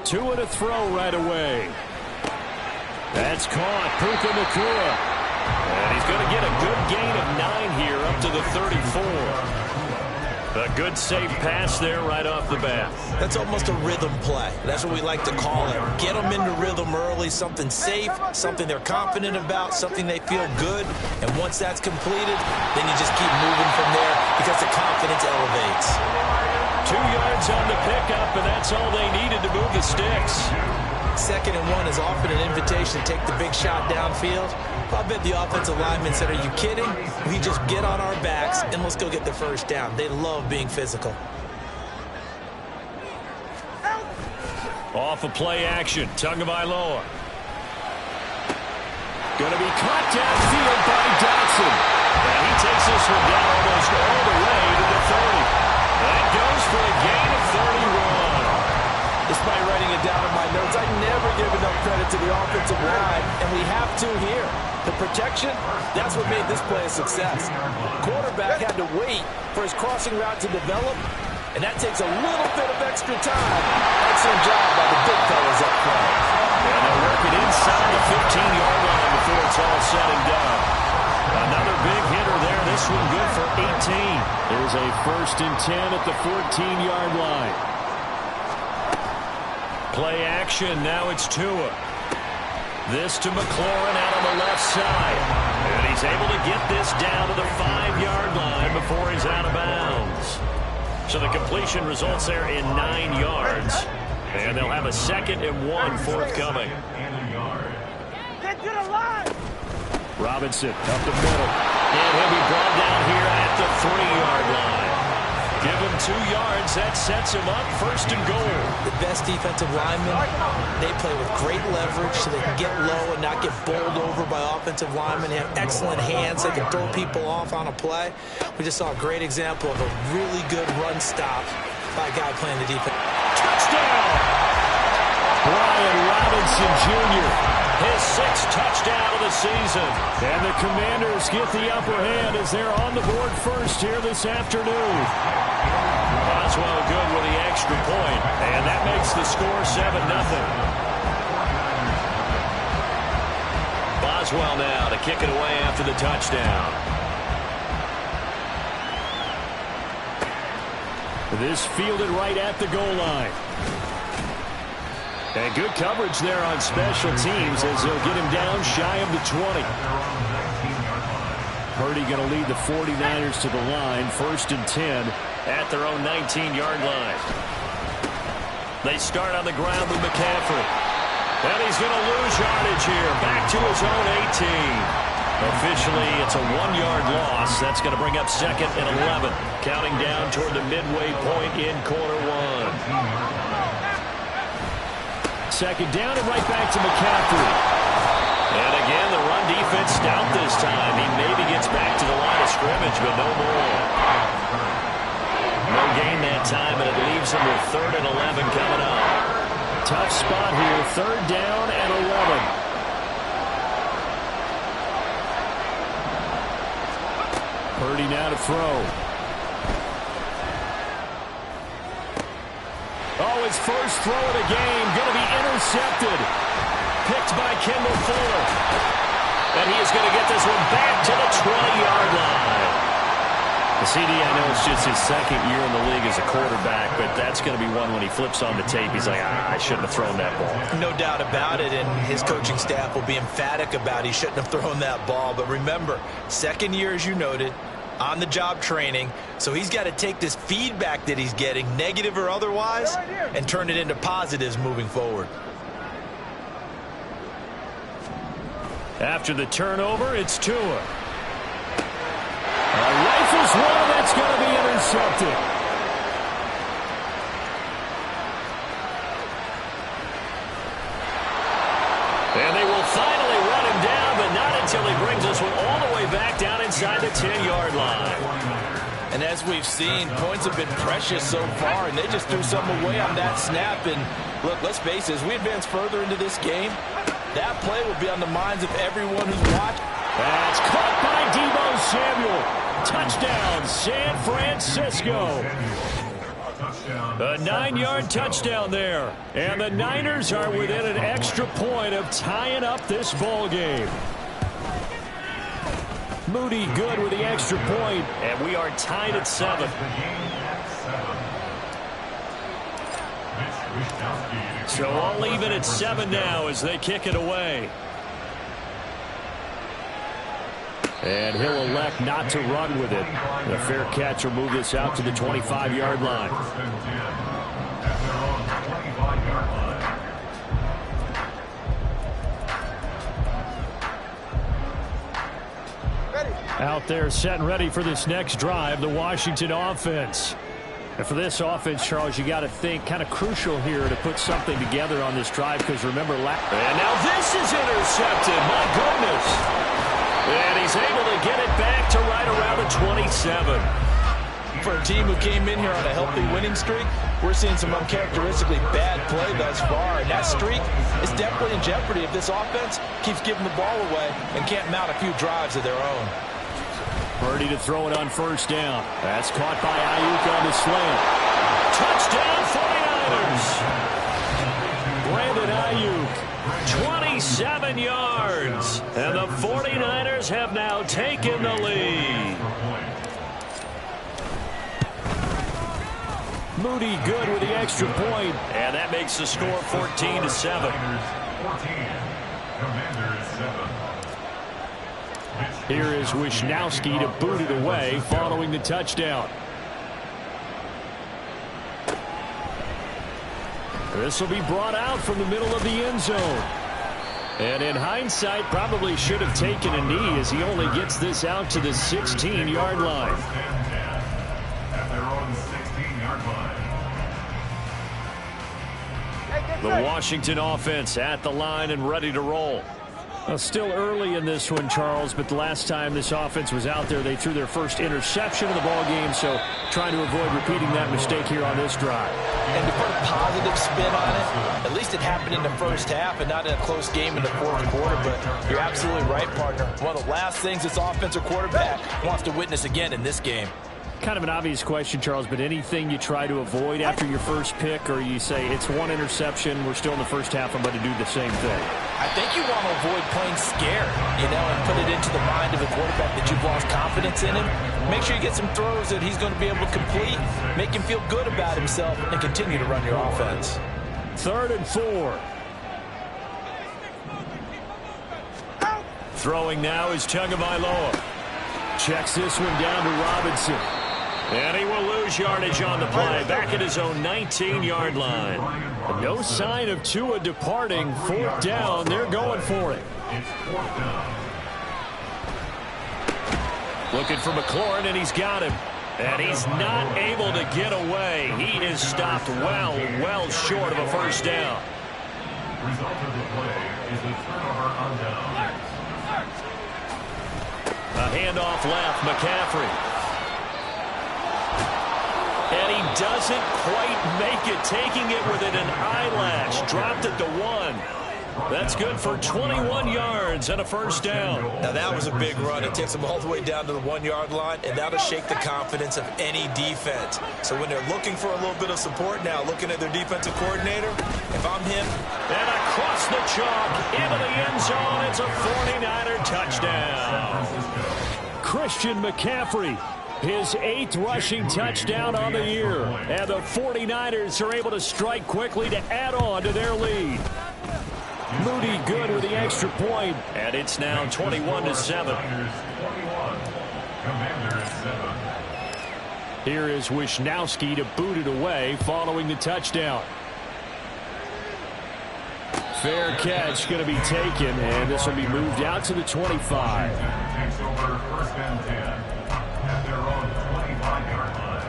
Two to throw right away. That's caught. Puka Nacua. And he's going to get a good gain of 9 here up to the 34. A good safe pass there right off the bat. That's almost a rhythm play. That's what we like to call it. Get them into rhythm early, something safe, something they're confident about, something they feel good. And once that's completed, then you just keep moving from there because the confidence elevates. 2 yards on the pickup, and that's all they needed to move the sticks. 2nd and 1 is often an invitation to take the big shot downfield. I bet the offensive linemen said, are you kidding? We just get on our backs and let's go get the first down. They love being physical. Off of play action, Tagovailoa. Going to be caught downfield by Dotson. And he takes this one down almost all the way to the 30. That goes for a gain of 31. Despite writing it down in my notes, I never give enough credit to the offensive line, and we have to here. The protection, that's what made this play a success. Quarterback had to wait for his crossing route to develop, and that takes a little bit of extra time. Excellent job by the big fellas up front. And they'll work it inside the 15-yard line before it's all said and done. Another big hitter there. This one good for 18. There's a 1st and 10 at the 14-yard line. Play action. Now it's Tua. This to McLaurin out on the left side. And he's able to get this down to the 5-yard line before he's out of bounds. So the completion results there in 9 yards. And they'll have a 2nd and 1 forthcoming. Robinson up the middle. And he'll be brought down here at the 3-yard line. Give him 2 yards. That sets him up 1st and goal. The best defensive linemen, they play with great leverage so they can get low and not get bowled over by offensive linemen. They have excellent hands. They can throw people off on a play. We just saw a great example of a really good run stop by a guy playing the defense. Touchdown! Brian Robinson Jr., his 6th touchdown of the season. And the Commanders get the upper hand as they're on the board first here this afternoon. Boswell good with the extra point, and that makes the score 7-0. Boswell now to kick it away after the touchdown. This fielded right at the goal line. And good coverage there on special teams as they'll get him down shy of the 20. Purdy going to lead the 49ers to the line, 1st and 10 at their own 19-yard line. They start on the ground with McCaffrey. And he's going to lose yardage here, back to his own 18. Officially, it's a 1-yard loss. That's going to bring up 2nd and 11, counting down toward the midway point in quarter 1. 2nd down and right back to McCaffrey. And again, the run defense stout this time. He maybe gets back to the line of scrimmage, but no more. No gain that time, and it leaves him with 3rd and 11 coming up. Tough spot here, 3rd down and 11. Purdy now to throw. Oh, his first throw of the game going to be intercepted. Picked by Kendall Fuller. And he is going to get this one back to the 20-yard line. The CD, I know it's just his 2nd year in the league as a quarterback, but that's going to be one when he flips on the tape, he's like, I shouldn't have thrown that ball. No doubt about it, and his coaching staff will be emphatic about he shouldn't have thrown that ball. But remember, 2nd year, as you noted, on-the-job training, so he's got to take this feedback that he's getting, negative or otherwise, and turn it into positives moving forward. After the turnover, it's Tua. Rifles one, that's going to be intercepted. And they will finally run him down, but not until he brings this one all the way back down inside the 10-yard line. And as we've seen, points have been precious so far, and they just threw some away on that snap. And look, let's face it, as we advance further into this game, that play will be on the minds of everyone who's watching. That's caught by Deebo Samuel. Touchdown, San Francisco. A 9-yard touchdown there. And the Niners are within an extra point of tying up this ball game. Moody good with the extra point, and we are tied at 7. So all even at 7 now as they kick it away. And he'll elect not to run with it. A fair catch will move this out to the 25-yard line. Out there set and ready for this next drive, the Washington offense. And for this offense, Charles, you got to think kind of crucial here to put something together on this drive because remember, and now this is intercepted. My goodness. And he's able to get it back to right around the 27. For a team who came in here on a healthy winning streak, we're seeing some uncharacteristically bad play thus far. And that streak is definitely in jeopardy if this offense keeps giving the ball away and can't mount a few drives of their own. Purdy to throw it on first down. That's caught by Ayuk on the slant. Touchdown 49ers. Brandon Ayuk, 27 yards. And the 49ers have now taken the lead. Moody good with the extra point. And that makes the score 14-7. Here is Wisnowski to boot it away following the touchdown. This will be brought out from the middle of the end zone. And in hindsight, probably should have taken a knee as he only gets this out to the 16-yard line. The Washington offense at the line and ready to roll. Well, still early in this one, Charles, but the last time this offense was out there, they threw their first interception of the ball game, so trying to avoid repeating that mistake here on this drive. And to put a positive spin on it, at least it happened in the first half and not in a close game in the fourth quarter, but you're absolutely right, partner. One of the last things this offensive quarterback wants to witness again in this game. Kind of an obvious question, Charles, but anything you try to avoid after your first pick, or you say it's one interception, we're still in the first half, I'm going to do the same thing? I think you want to avoid playing scared, and put it into the mind of the quarterback that you've lost confidence in him. Make sure you get some throws that he's going to be able to complete, make him feel good about himself, and continue to run your offense. 3rd and 4. Throwing now is Tagovailoa. Checks this one down to Robinson. And he will lose yardage on the play. Back at his own 19-yard line. No sign of Tua departing. 4th down. They're going for it. Looking for McLaurin, and he's got him. And he's not able to get away. He is stopped well short of a first down. Result of the play is a turnover on down. A handoff left, McCaffrey. And he doesn't quite make it, taking it within an eyelash. Dropped it to 1. That's good for 21 yards and a first down. Now that was a big run. It takes them all the way down to the 1-yard line, and that'll shake the confidence of any defense. So when they're looking for a little bit of support now, looking at their defensive coordinator, if I'm him. And across the chalk, into the end zone, it's a 49er touchdown. Christian McCaffrey, his 8th rushing touchdown on the year. And the 49ers are able to strike quickly to add on to their lead. Moody good with the extra point, and it's now 21-7. Here is Wisnowski to boot it away following the touchdown. Fair catch going to be taken, and this will be moved out to the 25. Takes over 1st and 10 at their own 25-yard line.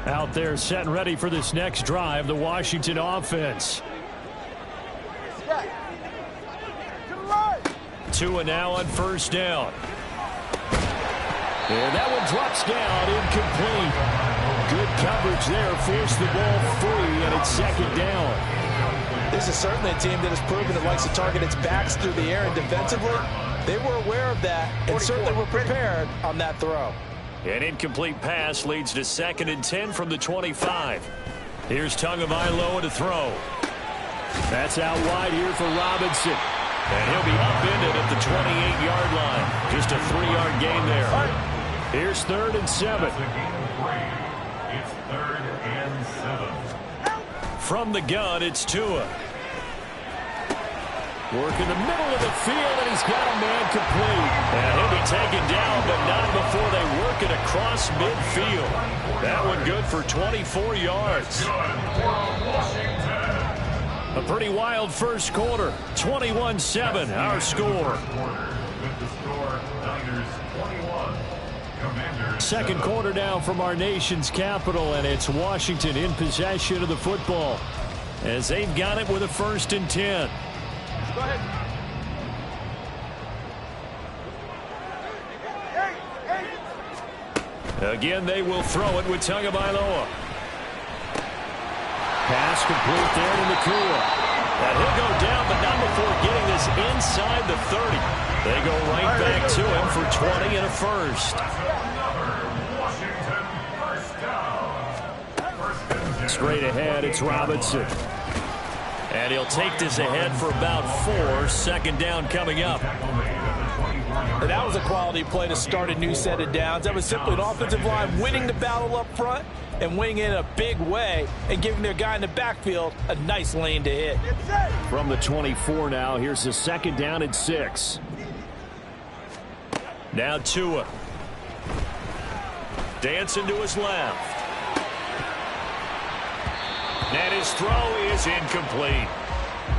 Out there set and ready for this next drive, the Washington offense. Tua now on first down. And that one drops down, incomplete. Good coverage there, forced the ball free, and it's 2nd down. This is certainly a team that has proven it likes to target its backs through the air, and defensively, They were aware of that and certainly were prepared on that throw. An incomplete pass leads to 2nd and 10 from the 25. Here's Tagovailoa to throw. That's out wide here for Robinson. And he'll be upended at the 28-yard line. Just a 3-yard gain there. Here's 3rd and 7. It's 3rd and 7. From the gun, it's Tua. Work in the middle of the field, and he's got a man complete. And he'll be taken down, but not before they work it across midfield. That one good for 24 yards. A pretty wild first quarter. 21-7, our score. Second quarter now from our nation's capital, and it's Washington in possession of the football as they've got it with a 1st and 10. Go ahead. Again, they will throw it with Tagovailoa. Pass complete there to Nakua. And he'll go down, but not before getting this inside the 30. They go right back to him for 20 and a first. Straight ahead, it's Robinson. And he'll take this ahead for about 4. 2nd down coming up. And that was a quality play to start a new set of downs. That was simply an offensive line winning the battle up front and winning in a big way and giving their guy in the backfield a nice lane to hit. From the 24 now, here's the 2nd down and 6. Now Tua. Dancing to his left. And his throw is incomplete.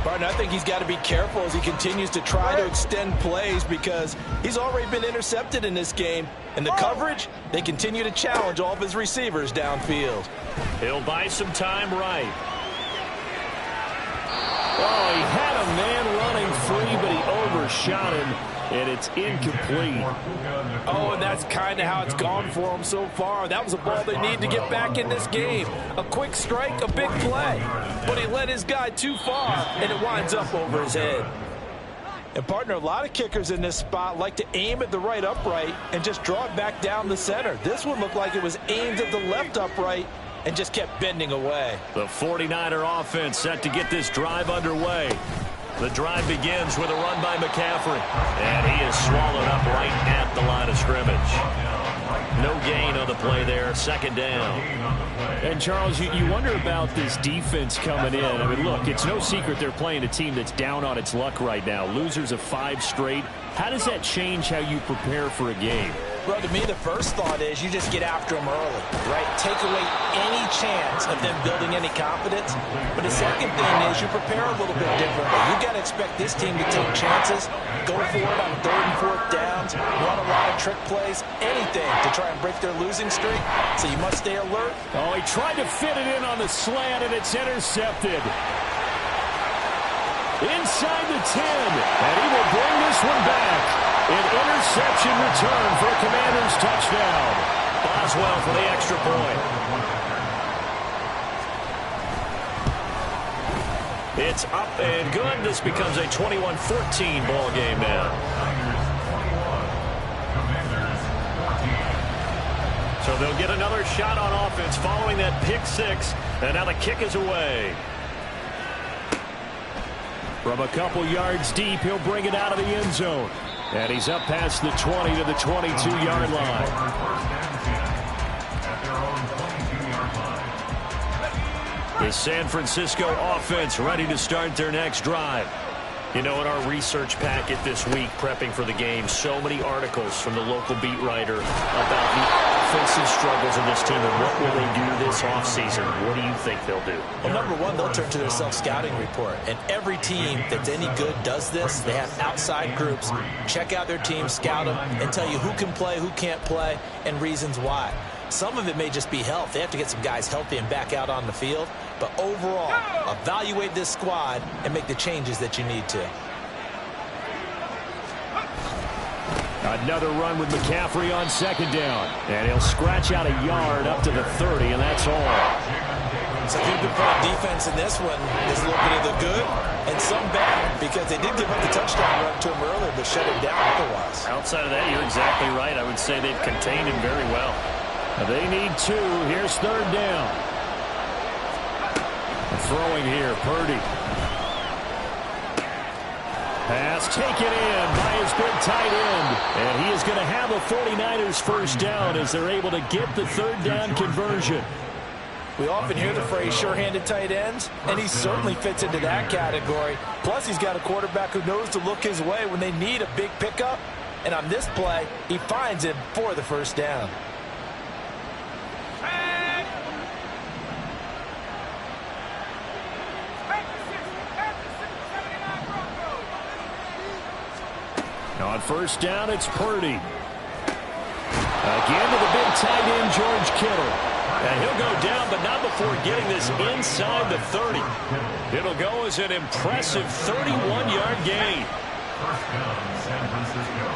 Barton, I think he's got to be careful as he continues to try to extend plays because he's already been intercepted in this game. And the coverage, they continue to challenge all of his receivers downfield. He'll buy some time right. Oh, he had a man running free, but he overshot him, and it's incomplete. Oh, and that's kind of how it's gone for him so far. That was a ball they need to get back in this game. A quick strike, a big play. But he led his guy too far, and it winds up over his head. And, partner, a lot of kickers in this spot like to aim at the right upright and just draw it back down the center. This one looked like it was aimed at the left upright and just kept bending away. The 49er offense set to get this drive underway. The drive begins with a run by McCaffrey. And he is swallowed up right at the line of scrimmage. No gain on the play there. 2nd down. And, Charles, you wonder about this defense coming in. I mean, look, it's no secret they're playing a team that's down on its luck right now. Losers of 5 straight. How does that change how you prepare for a game? Well, to me, the first thought is you just get after them early, right? Take away any chance of them building any confidence. But the second thing is you prepare a little bit differently. You've got to expect this team to take chances, go for it on 3rd and 4th downs, run a lot of trick plays, anything to try and break their losing streak. So you must stay alert. Oh, he tried to fit it in on the slant, and it's intercepted. Inside the 10, and he will bring this one back. An interception return for a Commanders touchdown. Boswell for the extra point. It's up and good. This becomes a 21-14 ball game now. So they'll get another shot on offense following that pick 6, and now the kick is away. From a couple yards deep, he'll bring it out of the end zone. And he's up past the 20 to the 22-yard line. The San Francisco offense ready to start their next drive. You know, in our research packet this week, prepping for the game, so many articles from the local beat writer about the offensive struggles of this team and what will they do this offseason. What do you think they'll do? Well, number one, they'll turn to their self-scouting report. And every team that's any good does this. They have outside groups. Check out their team, scout them, and tell you who can play, who can't play, and reasons why. Some of it may just be health. They have to get some guys healthy and back out on the field. But overall, evaluate this squad and make the changes that you need to. Another run with McCaffrey on 2nd down. And he'll scratch out a yard up to the 30, and that's all. So if you've been playing defense in this one, there's a little bit of the good and some bad, because they did give up the touchdown run to him earlier, but shut it down otherwise. Outside of that, you're exactly right. I would say they've contained him very well. They need 2. Here's third down. Throwing here, Purdy. Pass taken in by his big tight end. And he is going to have a 49ers first down as they're able to get the third down conversion. We often hear the phrase sure-handed tight ends, and he certainly fits into that category. Plus, he's got a quarterback who knows to look his way when they need a big pickup. And on this play, he finds him for the first down. On first down, it's Purdy. Again to the big tight end, George Kittle. And he'll go down, but not before getting this inside the 30. It'll go as an impressive 31-yard gain. First down, San Francisco.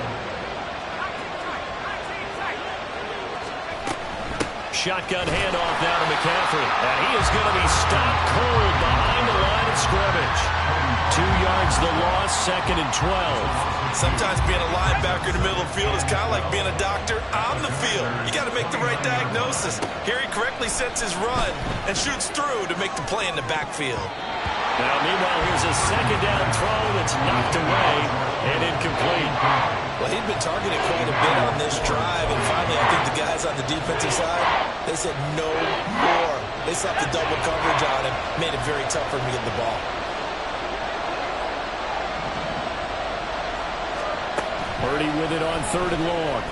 Shotgun handoff now to McCaffrey. And he is going to be stopped cold behind the line of scrimmage. 2 yards the loss, 2nd and 12. Sometimes being a linebacker in the middle of the field is kind of like being a doctor on the field. You got to make the right diagnosis. Here he correctly sets his run and shoots through to make the play in the backfield. Now, meanwhile, here's a second down throw that's knocked away and incomplete. Well, he'd been targeted quite a bit on this drive, and finally I think the guys on the defensive side, they said no more. They slapped the double coverage on him, made it very tough for him to get the ball. Purdy with it on 3rd and long.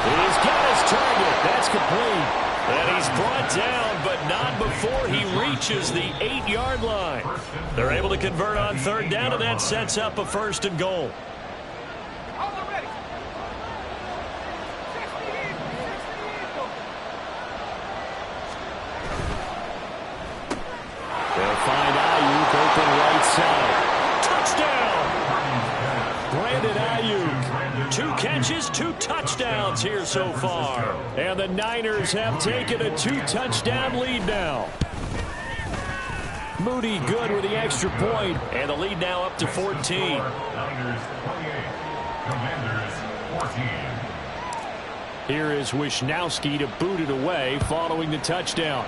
He's got his target. That's complete. And he's brought down, but not before he reaches the 8-yard line. They're able to convert on 3rd down, and that sets up a 1st and goal. They'll find Ayuk open right side. Touchdown! Brandon Ayuk. 2 catches, 2 touchdowns here so far. And the Niners have taken a 2-touchdown lead now. Moody good with the extra point, and the lead now up to 14. Niners 28, Commanders 14. Here is Wisnowski to boot it away following the touchdown.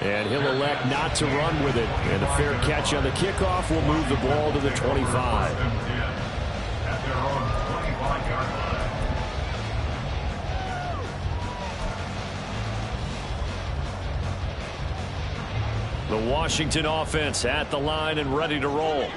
And he'll elect not to run with it. And a fair catch on the kickoff will move the ball to the 25. At their own 25-yard line. The Washington offense at the line and ready to roll.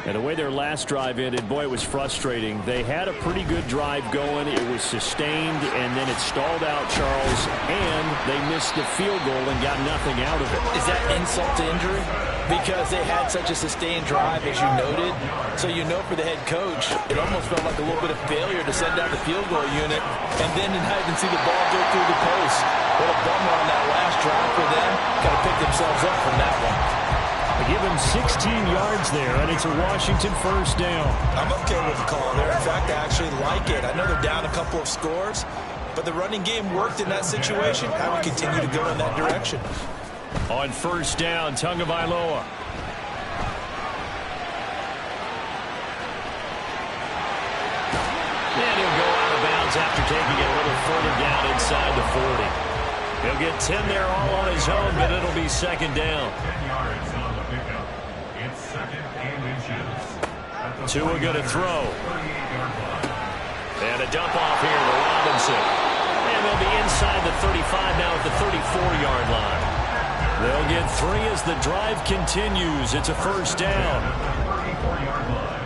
And the way their last drive ended, boy, it was frustrating. They had a pretty good drive going. It was sustained, and then it stalled out, Charles, and they missed the field goal and got nothing out of it. Is that insult to injury? Because they had such a sustained drive, as you noted. So you know for the head coach, it almost felt like a little bit of failure to send out the field goal unit, and then to not even see the ball go through the post. What a bummer on that last drive for them. Got to pick themselves up from that one. They give him 16 yards there, and it's a Washington first down. I'm okay with the call there. In fact, I actually like it. I know they're down a couple of scores, but the running game worked in that situation. I would continue to go in that direction. On first down, Tagovailoa. And he'll go out of bounds after taking it a little further down inside the 40. He'll get 10 there all on his own, but it'll be second down. 10 yards on the pickup. It's 2nd and inches. Tua going to throw. 38-yard line. And a dump off here to Robinson. And they'll be inside the 35 now at the 34-yard line. They'll get 3 as the drive continues. It's a first down. 34-yard line.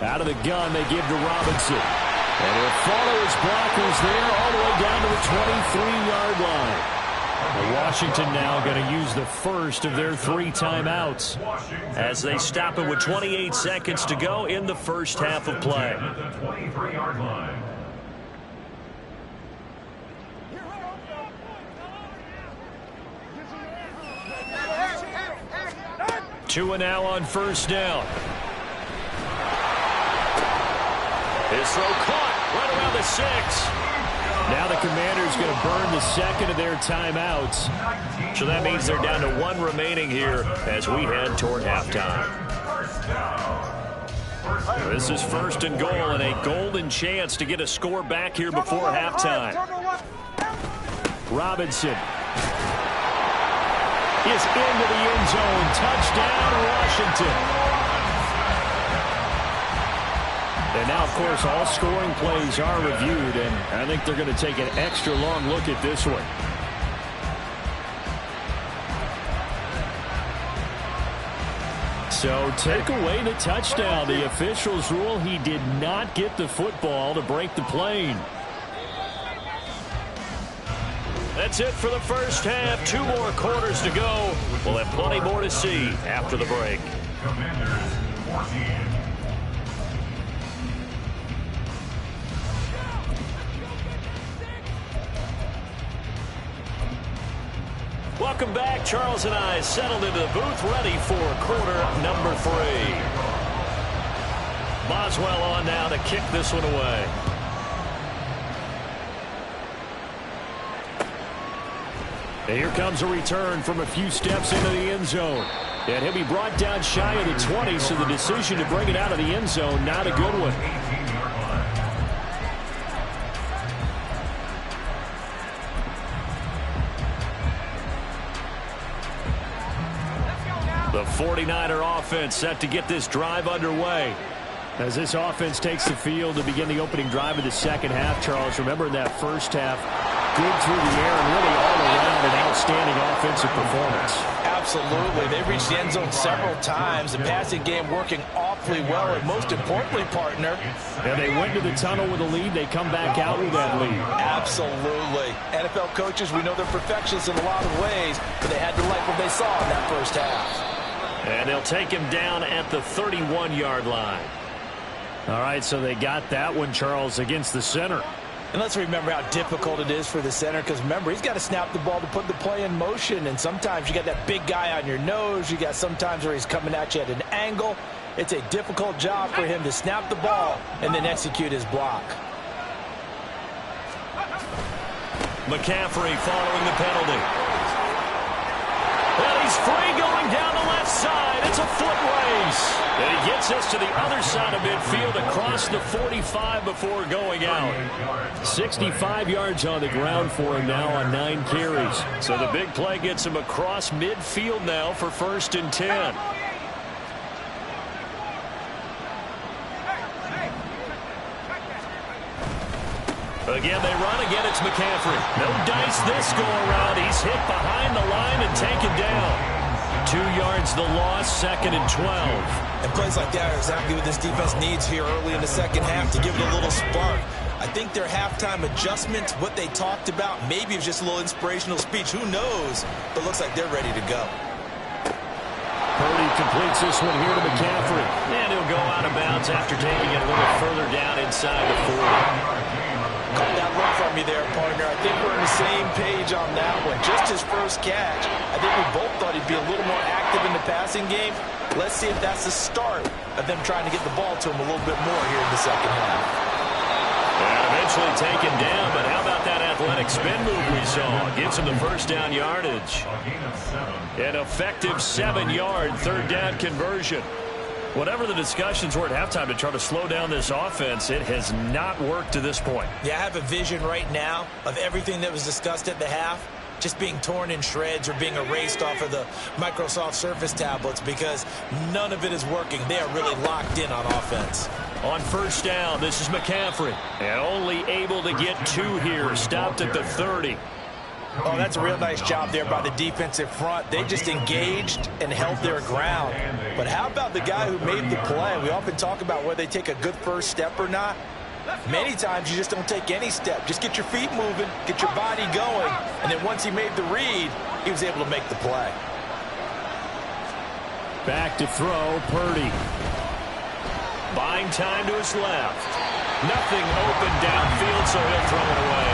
Out of the gun, they give to Robinson. And he'll follow his blockers there all the way down to the 23-yard line. Washington now going to use the first of their 3 timeouts as they stop it with 28 seconds to go in the first half of play. At the 23-yard line. Tua now on first down. His throw caught. right around the 6. Now the Commanders going to burn the second of their timeouts. So that means they're down to 1 remaining here as we head toward halftime. This is 1st and goal and a golden chance to get a score back here before halftime. Robinson is into the end zone. Touchdown, Washington. And now, of course, all scoring plays are reviewed, and I think they're going to take an extra long look at this one. So take away the touchdown. The officials rule he did not get the football to break the plane. That's it for the first half. 2 more quarters to go. We'll have plenty more to see after the break. Commanders 14. Welcome back. Charles and I settled into the booth, ready for quarter number 3. Boswell on now to kick this one away. And here comes a return from a few steps into the end zone. And he'll be brought down shy of the 20, so the decision to bring it out of the end zone, not a good one. The 49er offense set to get this drive underway. As this offense takes the field to begin the opening drive of the second half, Charles, remember in that first half, good through the air and really all around an outstanding offensive performance. Absolutely. They reached the end zone several times. The passing game working awfully well, and most importantly, partner. And they went to the tunnel with a lead. They come back out with that lead. Absolutely. NFL coaches, we know they're perfectionists in a lot of ways, but they had to like what they saw in that first half. And they'll take him down at the 31-yard line. All right, so they got that one, Charles, against the center. And let's remember how difficult it is for the center, because remember, he's got to snap the ball to put the play in motion, and sometimes you got that big guy on your nose. You got sometimes where he's coming at you at an angle. It's a difficult job for him to snap the ball and then execute his block. McCaffrey following the penalty. And he's free going down the left side. It's a foot race. And he gets us to the other side of midfield across the 45 before going out. 65 yards on the ground for him now on 9 carries. So the big play gets him across midfield now for 1st and 10. Again, they run. Again, it's McCaffrey. No dice this go-around. He's hit behind the line and taken down. 2 yards the loss, 2nd and 12. And plays like that are exactly what this defense needs here early in the second half to give it a little spark. I think their halftime adjustment, what they talked about, maybe it was just a little inspirational speech. Who knows? But looks like they're ready to go. Purdy completes this one here to McCaffrey. And he'll go out of bounds after taking it a little further down inside the 40. Caught that look from you there, partner. I think we're on the same page on that one. Just his first catch. I think we both thought he'd be a little more active in the passing game. Let's see if that's the start of them trying to get the ball to him a little bit more here in the second half. And eventually taken down, but how about that athletic spin move we saw? Gets him the first down yardage. An effective 7-yard third down conversion. Whatever the discussions were at halftime to try to slow down this offense, it has not worked to this point. Yeah, I have a vision right now of everything that was discussed at the half just being torn in shreds or being erased off of the Microsoft Surface tablets because none of it is working. They are really locked in on offense. On 1st down, this is McCaffrey. And only able to get 2 here, stopped at the 30. Oh, that's a real nice job there by the defensive front. They just engaged and held their ground. But how about the guy who made the play? We often talk about whether they take a good first step or not. Many times you just don't take any step. Just get your feet moving, get your body going, and then once he made the read, he was able to make the play. Back to throw, Purdy. Buying time to his left. Nothing open downfield, so he'll throw it away.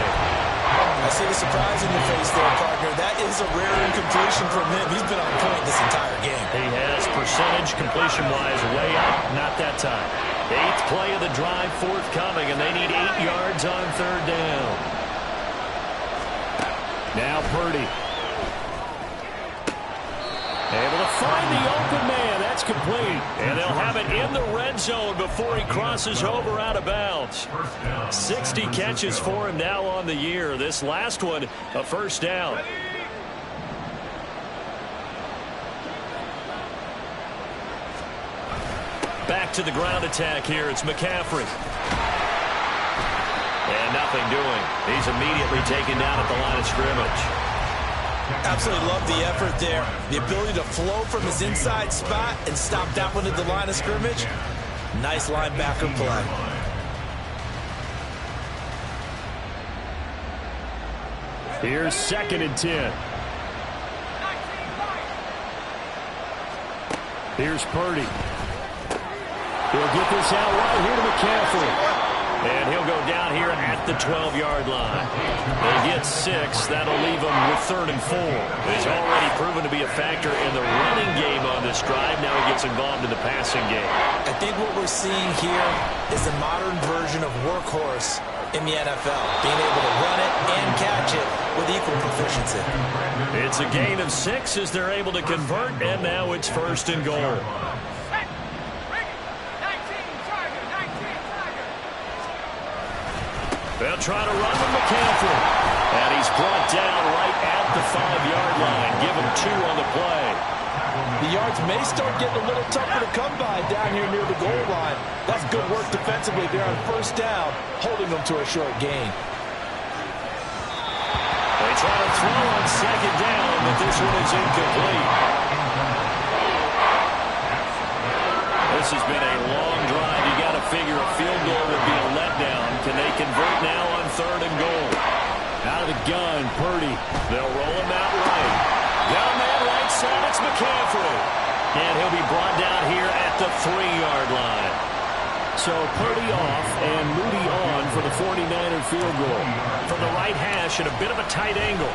I see the surprise in your face there, partner. That is a rare incompletion from him. He's been on point this entire game. He has percentage completion-wise way up. Not that time. Eighth play of the drive forthcoming, and they need 8 yards on third down. Now Purdy. Able to find the open man. That's complete. And they'll have it in the red zone before he crosses over out of bounds. 60 catches for him now on the year. This last one, a first down. Back to the ground attack here. It's McCaffrey. And nothing doing. He's immediately taken down at the line of scrimmage. Absolutely love the effort there. The ability to flow from his inside spot and stop that one at the line of scrimmage. Nice linebacker play. Here's 2nd and 10. Here's Purdy. He'll get this out right here to McCaffrey. And he'll go down here at the 12-yard line. They get 6. That'll leave him with 3rd and 4. He's already proven to be a factor in the running game on this drive. Now he gets involved in the passing game. I think what we're seeing here is a modern version of workhorse in the NFL. Being able to run it and catch it with equal proficiency. It's a gain of 6 as they're able to convert, and now it's 1st and goal. They'll try to run with McCaffrey. And he's brought down right at the 5-yard line. Give him 2 on the play. The yards may start getting a little tougher to come by down here near the goal line. That's good work defensively there on 1st down, holding them to a short gain. They try to throw on 2nd down, but this one is incomplete. This has been a long drive. You got to figure a field goal would be a letdown. Can they convert now on 3rd and goal? Out of the gun, Purdy. They'll roll him out right. Down that right side, it's McCaffrey. And he'll be brought down here at the 3-yard line. So Purdy off and Moody on for the 49er field goal. From the right hash at a bit of a tight angle.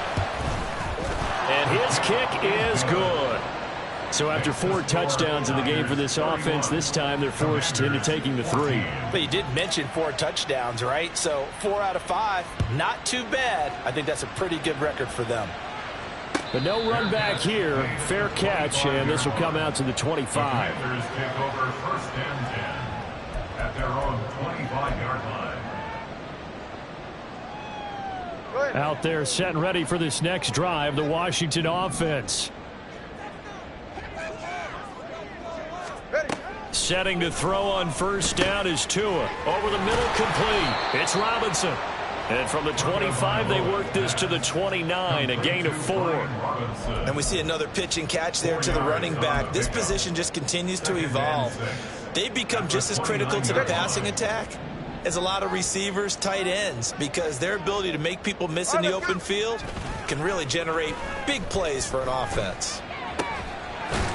And his kick is good. So after 4 touchdowns in the game for this offense, this time they're forced into taking the 3. But you did mention 4 touchdowns, right? So 4 out of 5, not too bad. I think that's a pretty good record for them. But no run back here. Fair catch, and this will come out to the 25. Panthers take over 1st and 10 at their own 25-yard line. Out there set and ready for this next drive, the Washington offense. Setting to throw on 1st down is Tua. Over the middle, complete. It's Robinson. And from the 25, they work this to the 29, a gain of 4. And we see another pitch and catch there to the running back. This position just continues to evolve. They've become just as critical to the passing attack as a lot of receivers, tight ends, because their ability to make people miss in the open field can really generate big plays for an offense.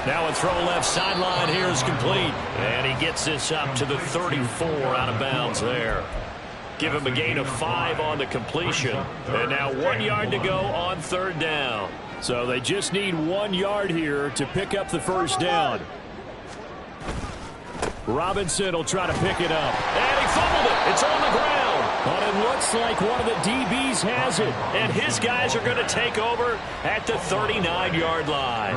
Now a throw left sideline here is complete. And he gets this up to the 34 out of bounds there. Give him a gain of 5 on the completion. And now 1 yard to go on 3rd down. So they just need 1 yard here to pick up the 1st down. Robinson will try to pick it up. And he fumbled it. It's on the ground. But it looks like one of the DBs has it. And his guys are going to take over at the 39-yard line.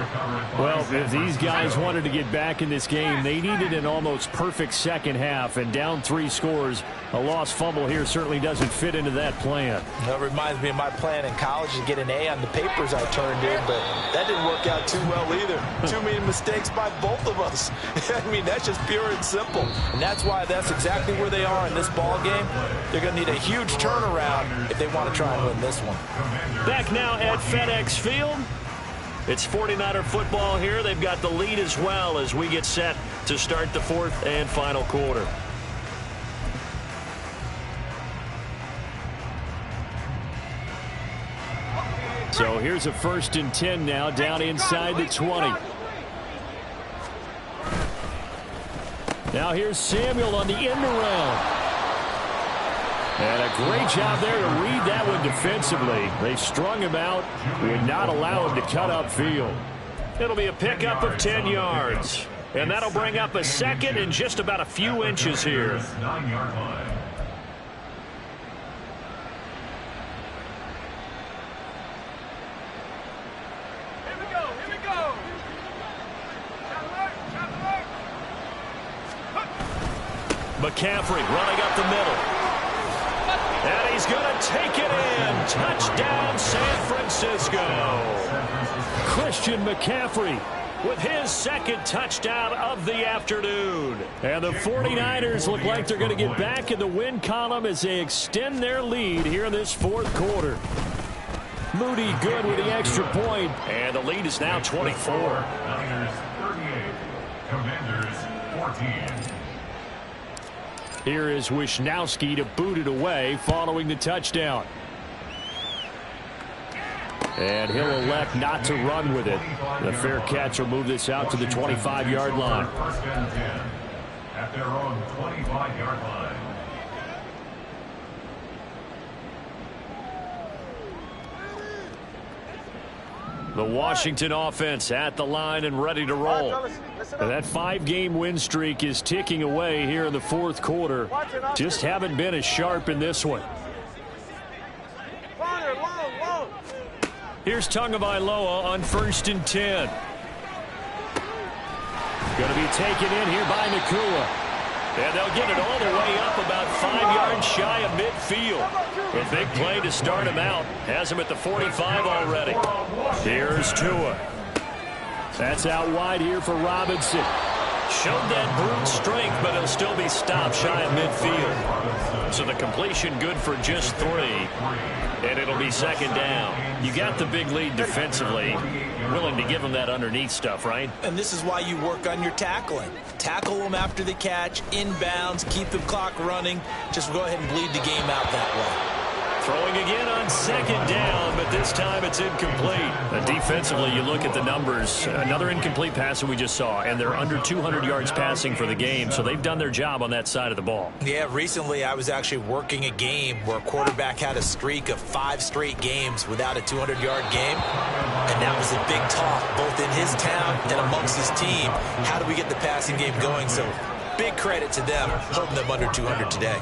Well, if these guys wanted to get back in this game, they needed an almost perfect second half. And down 3 scores, a lost fumble here certainly doesn't fit into that plan. That reminds me of my plan in college to get an A on the papers I turned in, but that didn't work out too well either. Too many mistakes by both of us. I mean, that's just pure and simple. And that's why that's exactly where they are in this ball game. They're going to need a huge turnaround if they want to try and win this one. Back now at FedEx Field. It's 49er football here. They've got the lead as well as we get set to start the 4th and final quarter. So here's a 1st and 10 now down inside the 20. Now here's Samuel on the end around. And a great job there to read that one defensively. They strung him out, would not allow him to cut upfield. It'll be a pickup of 10 yards. And that'll bring up a second and just about a few inches here. 9-yard line. McCaffrey running up the middle. And he's going to take it in. Touchdown, San Francisco. Christian McCaffrey with his second touchdown of the afternoon. And the 49ers look like they're going to get back in the win column as they extend their lead here in this fourth quarter. Moody good with the extra point. And the lead is now 24. Niners 38. Commanders 14. Here is Wisnowski to boot it away following the touchdown. And he'll elect not to run with it. The fair catch will move this out to the 25-yard line. First and 10 at their own 25-yard line. The Washington offense at the line and ready to roll. And that 5-game win streak is ticking away here in the fourth quarter. Just haven't been as sharp in this one. Here's Tagovailoa on 1st and 10. Going to be taken in here by Nakua. And they'll get it all the way up about 5 yards shy of midfield. A big play to start him out. Has him at the 45 already. Here's Tua. That's out wide here for Robinson. Showed that brute strength, but he'll still be stopped shy of midfield. So the completion good for just 3. And it'll be second down. You got the big lead defensively. Willing to give them that underneath stuff, right? And this is why you work on your tackling. Tackle them after the catch, inbounds, keep the clock running. Just go ahead and bleed the game out that way. Throwing again on second down, but this time it's incomplete. Defensively, you look at the numbers. Another incomplete pass that we just saw, and they're under 200 yards passing for the game, so they've done their job on that side of the ball. Yeah, recently I was actually working a game where a quarterback had a streak of 5 straight games without a 200-yard game, and that was a big talk, both in his town and amongst his team. How do we get the passing game going? So big credit to them, holding them under 200 today.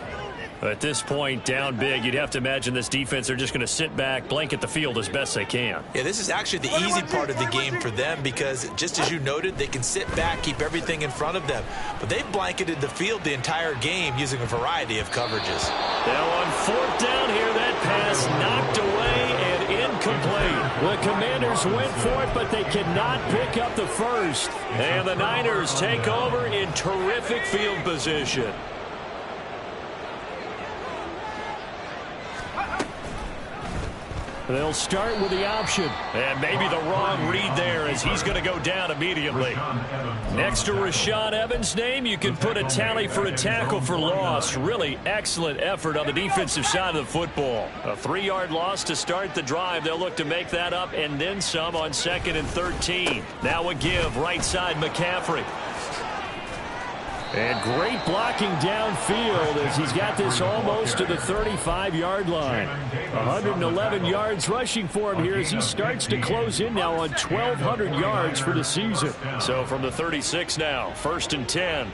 At this point, down big, you'd have to imagine this defense are just going to sit back, blanket the field as best they can. Yeah, this is actually the easy part of the game for them because, just as you noted, they can sit back, keep everything in front of them. But they've blanketed the field the entire game using a variety of coverages. Now on 4th down here, that pass knocked away and incomplete. The Commanders went for it, but they cannot pick up the first. And the Niners take over in terrific field position. They'll start with the option. And maybe the wrong read there as he's going to go down immediately. Next to Rashaan Evans' name, you can put a tally for a tackle for loss. Really excellent effort on the defensive side of the football. A 3-yard loss to start the drive. They'll look to make that up and then some on 2nd and 13. Now a give, right side McCaffrey. And great blocking downfield as he's got this almost to the 35-yard line. 111 yards rushing for him here as he starts to close in now on 1,200 yards for the season. So from the 36 now, 1st and 10.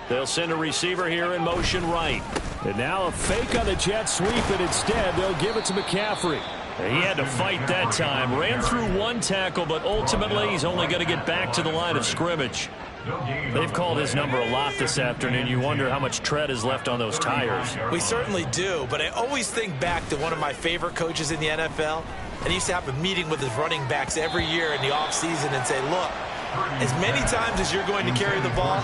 They'll send a receiver here in motion right. And now a fake on the jet sweep, and instead they'll give it to McCaffrey. He had to fight that time. Ran through one tackle, but ultimately he's only going to get back to the line of scrimmage. They've called his number a lot this afternoon. You wonder how much tread is left on those tires. We certainly do, but I always think back to one of my favorite coaches in the NFL. And he used to have a meeting with his running backs every year in the offseason and say, look, as many times as you're going to carry the ball,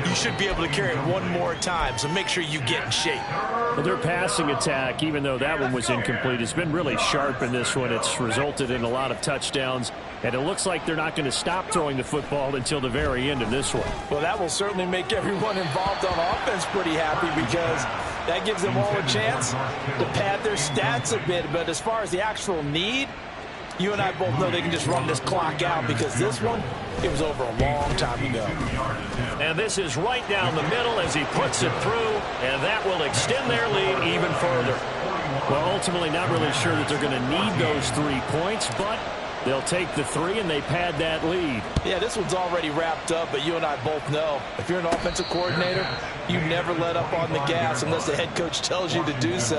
you should be able to carry it one more time, so make sure you get in shape. Well, their passing attack, even though that one was incomplete, has been really sharp in this one. It's resulted in a lot of touchdowns, and it looks like they're not going to stop throwing the football until the very end of this one. Well, that will certainly make everyone involved on offense pretty happy because that gives them all a chance to pad their stats a bit. But as far as the actual need, you and I both know they can just run this clock out because this one, it was over a long time ago. And this is right down the middle as he puts it through, and that will extend their lead even further. Well, ultimately not really sure that they're going to need those 3 points, but They'll take the 3, and they pad that lead. Yeah, this one's already wrapped up, but you and I both know if you're an offensive coordinator, you never let up on the gas unless the head coach tells you to do so.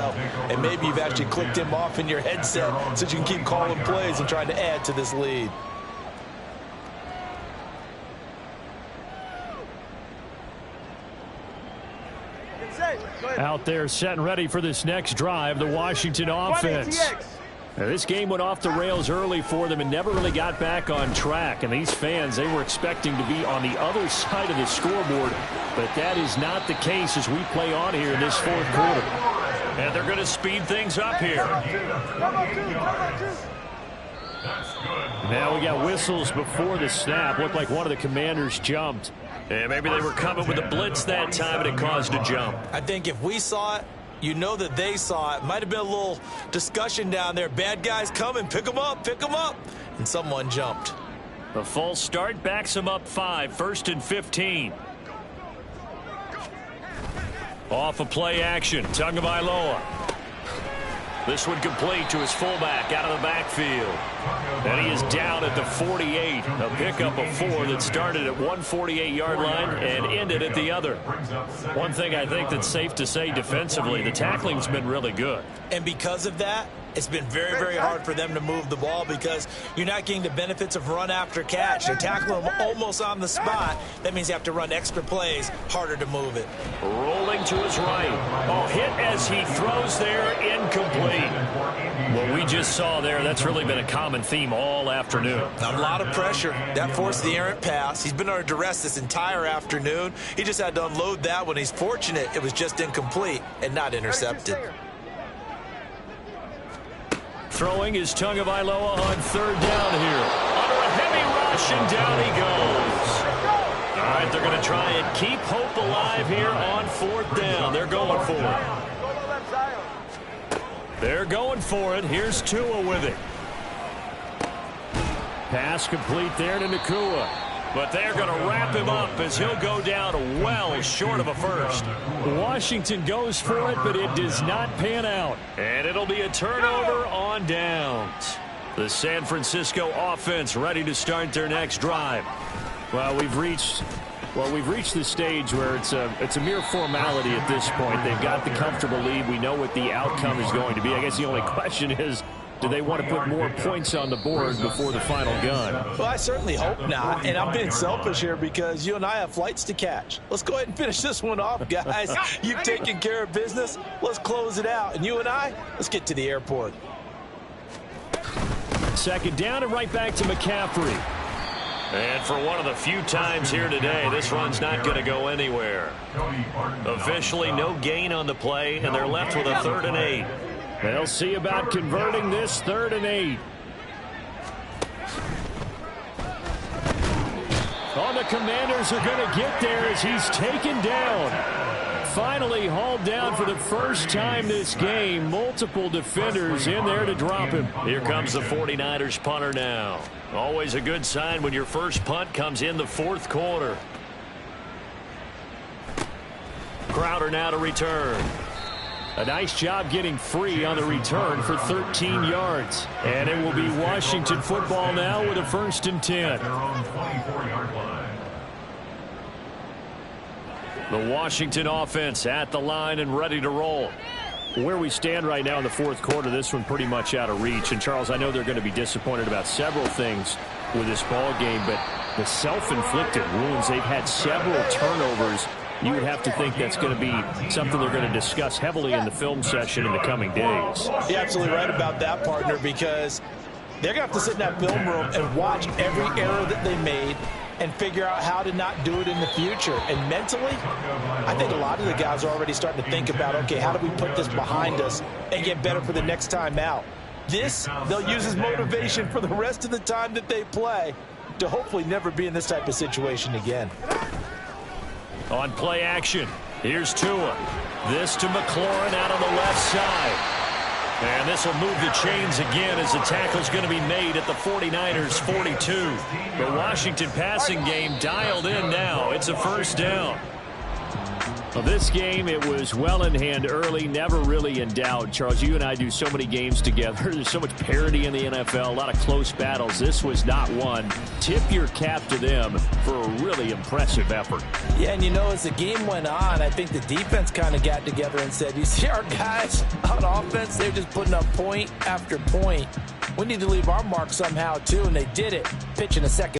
And maybe you've actually clicked him off in your headset so you can keep calling plays and trying to add to this lead. Out there set and ready for this next drive, the Washington offense. Now, this game went off the rails early for them and never really got back on track. And these fans, they were expecting to be on the other side of the scoreboard. But that is not the case as we play on here in this fourth quarter. And they're going to speed things up here. Now we got whistles before the snap. Looked like one of the Commanders jumped. And maybe they were coming with a blitz that time and it caused a jump. I think if we saw it, you know that they saw it. Might have been a little discussion down there. Bad guys coming. Pick them up. Pick them up. And someone jumped. The false start backs them up 5. 1st and 15. Off of play action. Tagovailoa. This one complete to his fullback out of the backfield. And he is down at the 48. A pickup of 4 that started at 148-yard line and ended at the other. One thing I think that's safe to say defensively, the tackling's been really good. And because of that, it's been very, very hard for them to move the ball because you're not getting the benefits of run after catch. They're tackling them almost on the spot. That means you have to run extra plays, harder to move it. Rolling to his right. Oh, hit as he throws there, incomplete. What we just saw there, that's really been a common theme all afternoon. A lot of pressure. That forced the errant pass. He's been under duress this entire afternoon. He just had to unload that one. He's fortunate it was just incomplete and not intercepted. Throwing is Tagovailoa on 3rd down here. Under a heavy rush, and down he goes. All right, they're going to try and keep hope alive here on 4th down. They're going for it. They're going for it. Here's Tua with it. Pass complete there to Nakua. But they're going to wrap him up as he'll go down well short of a first. Washington goes for it, but it does not pan out. And it'll be a turnover on downs. The San Francisco offense ready to start their next drive. Well, we've reached the stage where it's a mere formality at this point. They've got the comfortable lead. We know what the outcome is going to be. I guess the only question is, do they want to put more points on the board before the final gun? Well, I certainly hope not. And I'm being selfish here because you and I have flights to catch. Let's go ahead and finish this one off, guys. You've taken care of business. Let's close it out. And you and I, let's get to the airport. 2nd down and right back to McCaffrey. And for one of the few times here today, this run's not going to go anywhere. Officially no gain on the play, and they're left with a 3rd and 8. They'll see about converting this 3rd and 8. Oh, the Commanders are going to get there as he's taken down. Finally hauled down for the first time this game. Multiple defenders in there to drop him. Here comes the 49ers punter now. Always a good sign when your first punt comes in the 4th quarter. Crowder now to return. A nice job getting free on the return for 13 yards. And it will be Washington football now with a 1st and 10. The Washington offense at the line and ready to roll. Where we stand right now in the 4th quarter, this one pretty much out of reach. And, Charles, I know they're going to be disappointed about several things with this ball game, but the self-inflicted wounds, they've had several turnovers. You would have to think that's going to be something they're going to discuss heavily in the film session in the coming days. You're absolutely right about that, partner, because they're going to have to sit in that film room and watch every error that they made and figure out how to not do it in the future. And mentally, I think a lot of the guys are already starting to think about, okay, how do we put this behind us and get better for the next time out? This, they'll use as motivation for the rest of the time that they play to hopefully never be in this type of situation again. On play action, here's Tua. This to McLaurin out on the left side. And this will move the chains again as the tackle's going to be made at the 49ers 42. The Washington passing game dialed in now. It's a 1st down. Well, this game, it was well in hand early, never really in doubt. Charles, you and I do so many games together. There's so much parity in the NFL, a lot of close battles. This was not one. Tip your cap to them for a really impressive effort. Yeah, and as the game went on, I think the defense kind of got together and said, you see our guys on offense, they're just putting up point after point. We need to leave our mark somehow, too, and they did it, pitching a second.